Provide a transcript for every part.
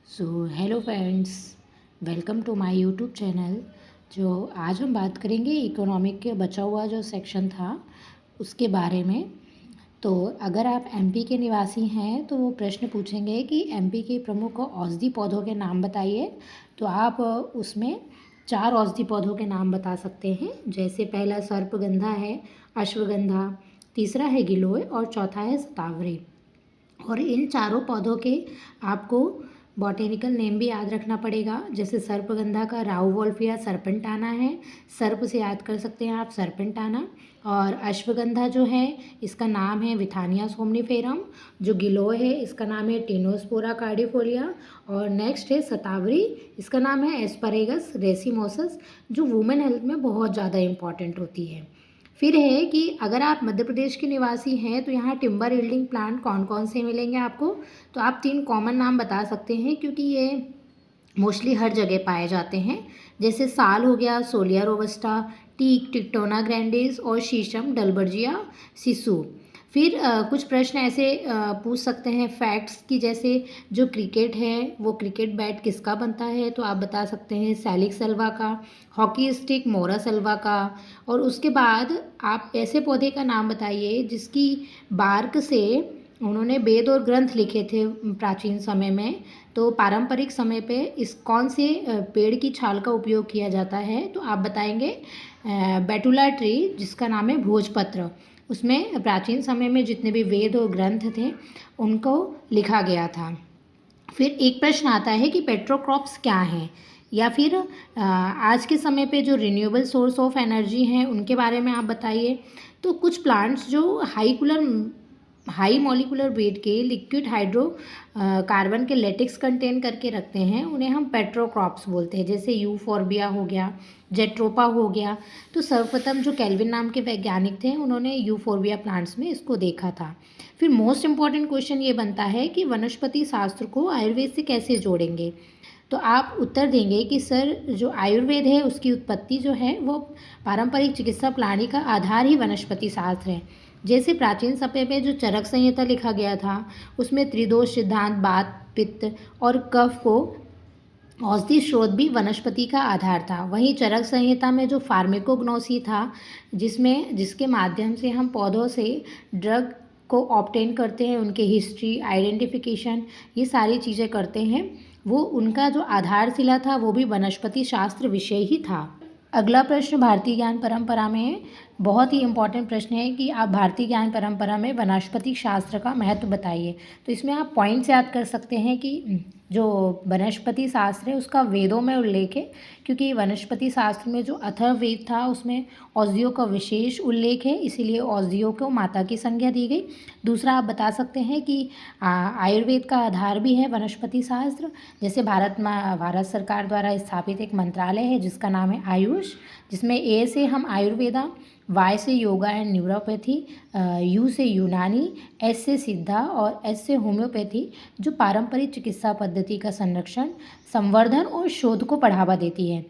So hello friends, welcome to my YouTube channel. जो आज हम बात करेंगे इकोनॉमिक के बचा हुआ जो सेक्शन था उसके बारे में। तो अगर आप एमपी के निवासी हैं तो वो प्रश्न पूछेंगे कि एमपी के प्रमुख औषधि पौधों के नाम बताइए। तो आप उसमें 4 औषधि पौधों के नाम बता सकते हैं। जैसे पहला सर्पगंधा है, अश्वगंधा, तीसरा है गिलोय और चौथा है शतावरी। और इन चारों पौधों के आपको बॉटेनिकल नेम भी याद रखना पड़ेगा। जैसे सर्पगंधा का राउवोल्फिया सर्पेंटाना है, सर्प से याद कर सकते हैं आप सर्पेंटाना। और अश्वगंधा जो है इसका नाम है विथानिया सोमनीफेरम। जो गिलोय है इसका नाम है टेनोस्पोरा कार्डिफोलिया। और नेक्स्ट है शतावरी, इसका नाम है एस्परेगस रेसिमोसस, जो वुमेन हेल्थ में बहुत ज़्यादा इंपॉर्टेंट होती है। फिर है कि अगर आप मध्य प्रदेश के निवासी हैं तो यहाँ टिम्बर यील्डिंग प्लांट कौन कौन से मिलेंगे आपको। तो आप 3 कॉमन नाम बता सकते हैं क्योंकि ये मोस्टली हर जगह पाए जाते हैं। जैसे साल हो गया, सोलिया रोबस्टा, टीक टिक्टोना ग्रैंडिस और शीशम डलबर्जिया सिसु। फिर कुछ प्रश्न ऐसे पूछ सकते हैं फैक्ट्स की, जैसे जो क्रिकेट है वो क्रिकेट बैट किसका बनता है। तो आप बता सकते हैं सैलिक सेल्वा का, हॉकी स्टिक मोरा सेल्वा का। और उसके बाद आप ऐसे पौधे का नाम बताइए जिसकी बार्क से उन्होंने वेद और ग्रंथ लिखे थे प्राचीन समय में। तो पारंपरिक समय पे इस कौन से पेड़ की छाल का उपयोग किया जाता है। तो आप बताएंगे बेटुला ट्री, जिसका नाम है भोजपत्र। उसमें प्राचीन समय में जितने भी वेद और ग्रंथ थे उनको लिखा गया था। फिर एक प्रश्न आता है कि पेट्रोक्रॉप्स क्या हैं, या फिर आज के समय पे जो रिन्यूएबल सोर्स ऑफ एनर्जी हैं उनके बारे में आप बताइए। तो कुछ प्लांट्स जो हाई मॉलिकुलर वेट के लिक्विड हाइड्रो कार्बन के लेटेक्स कंटेन करके रखते हैं, उन्हें हम पेट्रोक्रॉप्स बोलते हैं। जैसे यूफोर्बिया हो गया, जेट्रोपा हो गया। तो सर्वप्रथम जो केल्विन नाम के वैज्ञानिक थे उन्होंने यूफोर्बिया प्लांट्स में इसको देखा था। फिर मोस्ट इम्पॉर्टेंट क्वेश्चन ये बनता है कि वनस्पति शास्त्र को आयुर्वेद से कैसे जोड़ेंगे। तो आप उत्तर देंगे कि सर जो आयुर्वेद है उसकी उत्पत्ति जो है वो पारंपरिक चिकित्सा प्रणाली का आधार ही वनस्पति शास्त्र है। जैसे प्राचीन समय में जो चरक संहिता लिखा गया था उसमें त्रिदोष सिद्धांत, वात पित्त और कफ को औषधि स्रोत भी वनस्पति का आधार था। वहीं चरक संहिता में जो फार्मेकोग्नोसी था, जिसके माध्यम से हम पौधों से ड्रग को ऑब्टेन करते हैं, उनके हिस्ट्री आइडेंटिफिकेशन ये सारी चीज़ें करते हैं, वो उनका जो आधारशिला था वो भी वनस्पति शास्त्र विषय ही था। अगला प्रश्न भारतीय ज्ञान परंपरा में है। बहुत ही इंपॉर्टेंट प्रश्न है कि आप भारतीय ज्ञान परंपरा में वनस्पति शास्त्र का महत्व बताइए। तो इसमें आप पॉइंट्स याद कर सकते हैं कि जो वनस्पति शास्त्र है उसका वेदों में उल्लेख है, क्योंकि वनस्पति शास्त्र में जो अथर्ववेद था उसमें औषधियों का विशेष उल्लेख है, इसीलिए औषधियों को माता की संज्ञा दी गई। दूसरा आप बता सकते हैं कि आयुर्वेद का आधार भी है वनस्पति शास्त्र। जैसे भारत सरकार द्वारा स्थापित एक मंत्रालय है जिसका नाम है आयुष, जिसमें ए से हम आयुर्वेदा, वाई से योगा एंड न्यूरोपैथी, यू से यूनानी, एस से सिद्धा और एस से होम्योपैथी, जो पारंपरिक चिकित्सा पद्धति का संरक्षण, संवर्धन और शोध को बढ़ावा देती है।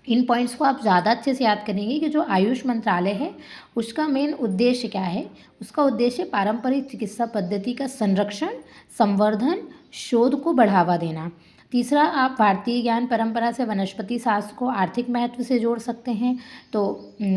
इन पॉइंट्स को आप ज़्यादा अच्छे से याद करेंगे कि जो आयुष मंत्रालय है उसका मेन उद्देश्य क्या है। उसका उद्देश्य पारंपरिक चिकित्सा पद्धति का संरक्षण, संवर्धन, शोध को बढ़ावा देना। तीसरा, आप भारतीय ज्ञान परंपरा से वनस्पति शास्त्र को आर्थिक महत्व से जोड़ सकते हैं। तो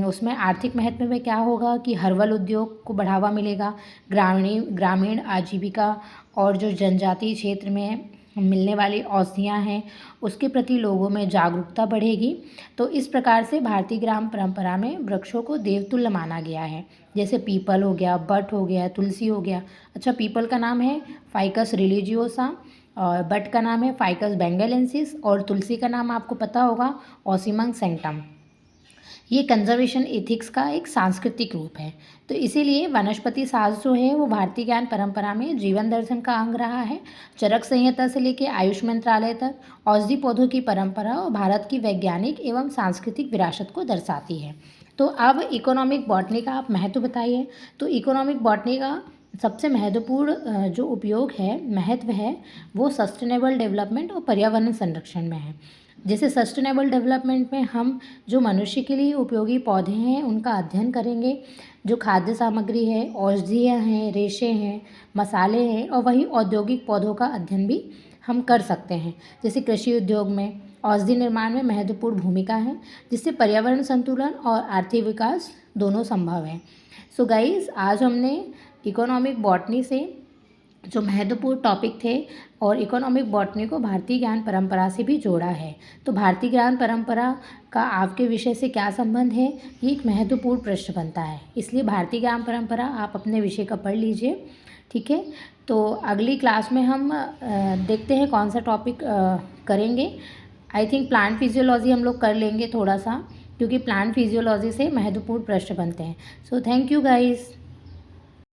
उसमें आर्थिक महत्व में क्या होगा कि हर्बल उद्योग को बढ़ावा मिलेगा, ग्रामीण आजीविका और जो जनजातीय क्षेत्र में मिलने वाली औषधियाँ हैं उसके प्रति लोगों में जागरूकता बढ़ेगी। तो इस प्रकार से भारतीय ग्राम परंपरा में वृक्षों को देवतुल्य माना गया है। जैसे पीपल हो गया, बट हो गया, तुलसी हो गया। अच्छा, पीपल का नाम है फाइकस रिलीजियोसा और बट का नाम है फाइकस बेंगलेंसिस और तुलसी का नाम आपको पता होगा ओसिमम सैंक्टम। ये कंजर्वेशन एथिक्स का एक सांस्कृतिक रूप है। तो इसीलिए वनस्पति शास्त्र जो है वो भारतीय ज्ञान परंपरा में जीवन दर्शन का अंग रहा है। चरक संहिता से लेकर आयुष मंत्रालय तक औषधि पौधों की परंपरा और भारत की वैज्ञानिक एवं सांस्कृतिक विरासत को दर्शाती है। तो अब इकोनॉमिक बॉटनी का आप महत्व बताइए। तो इकोनॉमिक बॉटनी का सबसे महत्वपूर्ण जो उपयोग है, महत्व है, वो सस्टेनेबल डेवलपमेंट और पर्यावरण संरक्षण में है। जैसे सस्टेनेबल डेवलपमेंट में हम जो मनुष्य के लिए उपयोगी पौधे हैं उनका अध्ययन करेंगे, जो खाद्य सामग्री है, औषधियाँ हैं, रेशे हैं, मसाले हैं और वहीं औद्योगिक पौधों का अध्ययन भी हम कर सकते हैं। जैसे कृषि उद्योग में औषधि निर्माण में महत्वपूर्ण भूमिका है, जिससे पर्यावरण संतुलन और आर्थिक विकास दोनों संभव है। सो गाइस, आज हमने इकोनॉमिक बॉटनी से जो महत्वपूर्ण टॉपिक थे और इकोनॉमिक बॉटनी को भारतीय ज्ञान परंपरा से भी जोड़ा है। तो भारतीय ज्ञान परंपरा का आपके विषय से क्या संबंध है, ये एक महत्वपूर्ण प्रश्न बनता है। इसलिए भारतीय ज्ञान परंपरा आप अपने विषय का पढ़ लीजिए, ठीक है। तो अगली क्लास में हम देखते हैं कौन सा टॉपिक करेंगे। आई थिंक प्लांट फिजियोलॉजी हम लोग कर लेंगे थोड़ा सा, क्योंकि प्लांट फिजियोलॉजी से महत्वपूर्ण प्रश्न बनते हैं। So thank you guys.